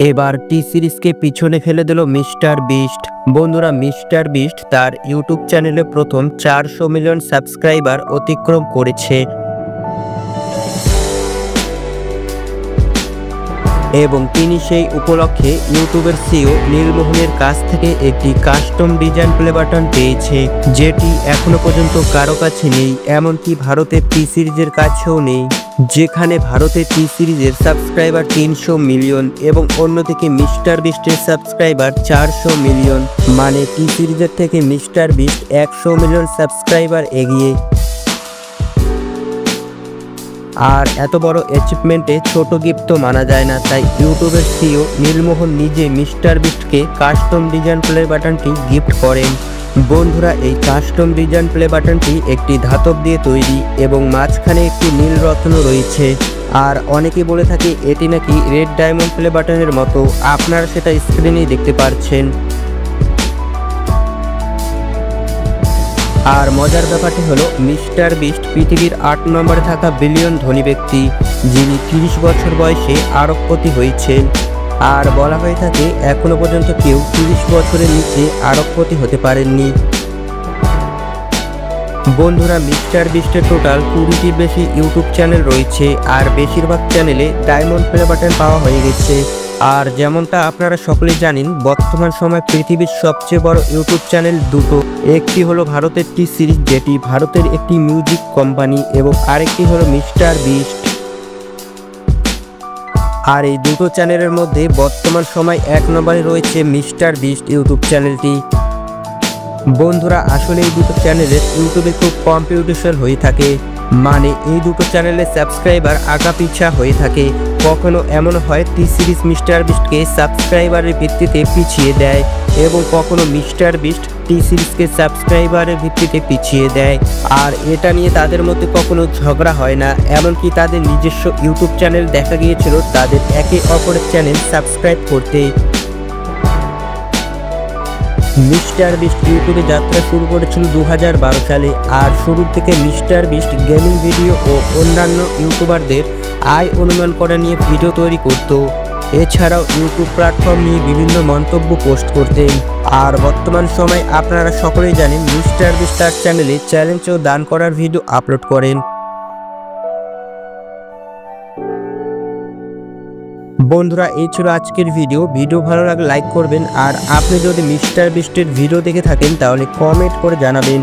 এবার টি সিরিজকে পিছনে ফেলে দিল মিস্টার বিস্ট। বন্ধুরা, মিস্টার বিস্ট তার ইউটিউব চ্যানেলে প্রথম 400 মিলিয়ন সাবস্ক্রাইবার অতিক্রম করেছে এবং তিনি সেই উপলক্ষে ইউটিউবের সিইও নীলমোহনের কাছ থেকে একটি কাস্টম ডিজাইন প্লে বাটন পেয়েছে, যেটি এখনো পর্যন্ত কারো কাছে নেই, এমনকি ভারতের টি সিরিজের কাছেও নেই, যেখানে ভারতের টি সিরিজের সাবস্ক্রাইবার 300 মিলিয়ন এবং অন্যদিকে মিস্টার বিস্টের সাবস্ক্রাইবার 400 মিলিয়ন। মানে টি সিরিজের থেকে মিস্টার বিস্ট 100 মিলিয়ন সাবস্ক্রাইবার এগিয়ে। আর এত বড় অ্যাচিভমেন্টে ছোট গিফট তো মানা যায় না, তাই ইউটিউবের সিইও নীলমোহন নিজে মিস্টার বিস্টকে কাস্টম ডিজাইন প্লে বাটনটি গিফট করেন। বন্ধুরা, এই কাস্টম ডিজাইন প্লে বাটনটি একটি ধাতব দিয়ে তৈরি এবং মাঝখানে একটি নীল রত্ন রয়েছে। আর অনেকে বলে থাকে এটি নাকি রেড ডায়মন্ড প্লে বাটনের মতো, আপনারা সেটা স্ক্রিনেই দেখতে পাচ্ছেন। আর মজার ব্যাপারটি হলো মিস্টার বিস্ট পৃথিবীর 8 নম্বরে থাকা বিলিয়ন ধনী ব্যক্তি, যিনি 30 বছর বয়সে আরবপতি হয়েছেন। আর বলা হয়ে থাকে এখনো পর্যন্ত কেউ 30 বছরের নিচে আরবপতি হতে পারেননি। বন্ধুরা, মিস্টার বিস্টের টোটাল 20টির বেশি ইউটিউব চ্যানেল রয়েছে আর বেশিরভাগ চ্যানেলে ডায়মন্ড প্লে বাটন পাওয়া হয়ে গেছে। আর যেমনটা আপনারা সকলেই জানেন, বর্তমান সময় পৃথিবীর সবচেয়ে বড় ইউটিউব চ্যানেল দুটো, একটি হলো ভারতের টি সিরিজ, যেটি ভারতের একটি মিউজিক কোম্পানি, এবং আরেকটি হলো মিস্টার বিস্ট। আর এই দুটো চ্যানেলের মধ্যে বর্তমান সময় 1 নম্বরে রয়েছে মিস্টার বিস্ট ইউটিউব চ্যানেলটি। বন্ধুরা, আসলে এই দুটো চ্যানেলের ইউটিউবে খুব কম্পিটিশন হয়ে থাকে, মানে এই দুটো চ্যানেলের সাবস্ক্রাইবার আগাপিছা হয়ে থাকে। কখনো এমন হয় টি সিরিজ মিস্টার বিস্টকে সাবস্ক্রাইবারের ভিত্তিতে পিছিয়ে দেয় এবং কখনো মিস্টার বিস্ট টি সিরিজকে সাবস্ক্রাইবারের ভিত্তিতে পিছিয়ে দেয়। আর এটা নিয়ে তাদের মধ্যে কখনো ঝগড়া হয় না, এমনকি তাদের নিজস্ব ইউটিউব চ্যানেল দেখা গিয়েছিল তাদের একে অপরের চ্যানেল সাবস্ক্রাইব করতে। মিস্টার বিস্ট ইউটিউবে যাত্রা শুরু করেছিল 2012 সালে। আর শুরুর থেকে মিস্টার বিস্ট গেমিং ভিডিও ও অন্যান্য ইউটিউবারদের আয় অনুমান করা নিয়ে ভিডিও তৈরি করত। এছাড়াও ইউটিউব প্ল্যাটফর্ম নিয়ে বিভিন্ন মন্তব্য পোস্ট করতেন। আর বর্তমান সময় আপনারা সকলেই জানেন মিস্টার বিস্ট তার চ্যানেলে চ্যালেঞ্জ ও দান করার ভিডিও আপলোড করেন। বন্ধুরা, এই ছিল আজকের ভিডিও ভালো লাগলে লাইক করবেন। আর আপনি যদি মিস্টার বিস্টের ভিডিও দেখে থাকেন তাহলে কমেন্ট করে জানাবেন।